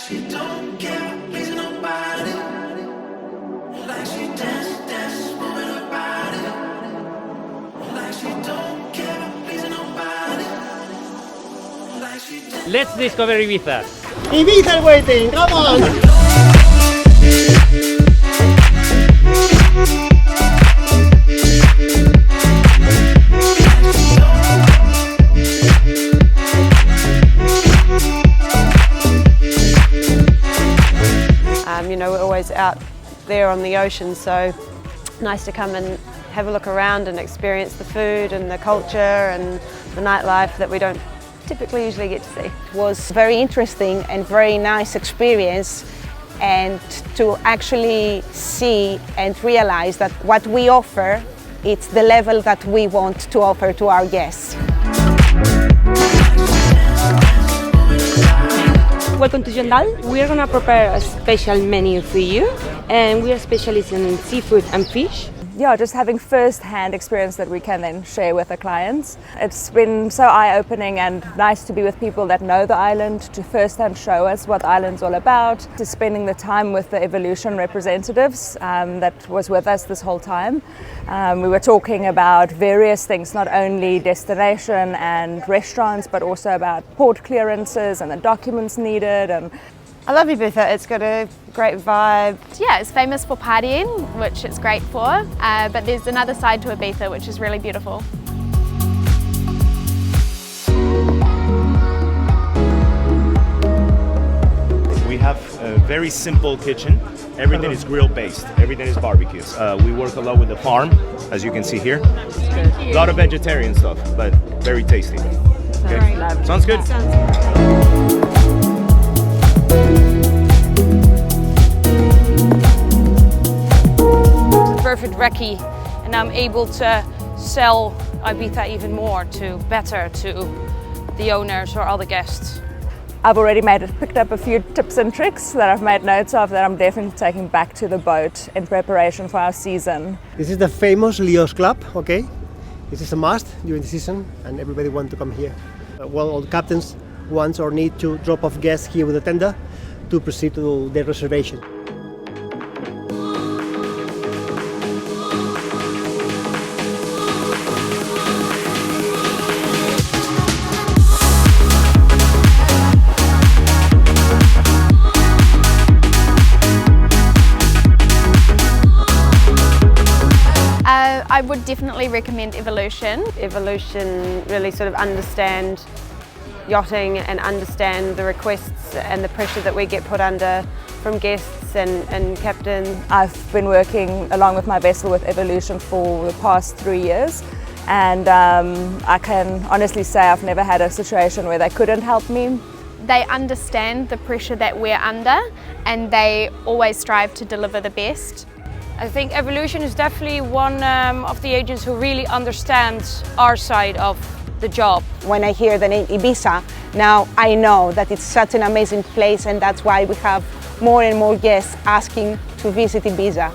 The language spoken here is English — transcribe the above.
she don't care, pleasing nobody. Like she dance, moving her body. Like she don't care, pleasing nobody. Like she dance. Let's discover Ibiza. Ibiza waiting, come on! You know, we're always out there on the ocean, so nice to come and have a look around and experience the food and the culture and the nightlife that we don't typically usually get to see. It was very interesting and very nice experience, and to actually see and realize that what we offer, it's the level that we want to offer to our guests. Welcome to Yacht. We are going to prepare a special menu for you, and we are specialists in seafood and fish. Yeah, just having first-hand experience that we can then share with the clients. It's been so eye-opening and nice to be with people that know the island, to first-hand show us what the island's all about, to spending the time with the Evolution representatives that was with us this whole time. We were talking about various things, not only destination and restaurants, but also about port clearances and the documents needed. And I love Ibiza, it's got a great vibe. Yeah, it's famous for partying, which it's great for, but there's another side to Ibiza which is really beautiful. We have a very simple kitchen. Everything is grill based, everything is barbecues. We work a lot with the farm, as you can see here. A lot of vegetarian stuff, but very tasty. Okay. Sounds good. Perfect recce, and I'm able to sell Ibiza even more to the owners or other guests. I've already picked up a few tips and tricks that I've made notes of that I'm definitely taking back to the boat in preparation for our season. This is the famous Leo's Club, okay? This is a must during the season and everybody wants to come here. Well, all the captains want or need to drop off guests here with a tender to proceed to their reservation. I would definitely recommend Evolution. Evolution really sort of understand yachting and understand the requests and the pressure that we get put under from guests and captains. I've been working along with my vessel with Evolution for the past 3 years, and I can honestly say I've never had a situation where they couldn't help me. They understand the pressure that we're under and they always strive to deliver the best. I think Evolution is definitely one of the agents who really understands our side of the job. When I hear the name Ibiza, now I know that it's such an amazing place, and that's why we have more and more guests asking to visit Ibiza.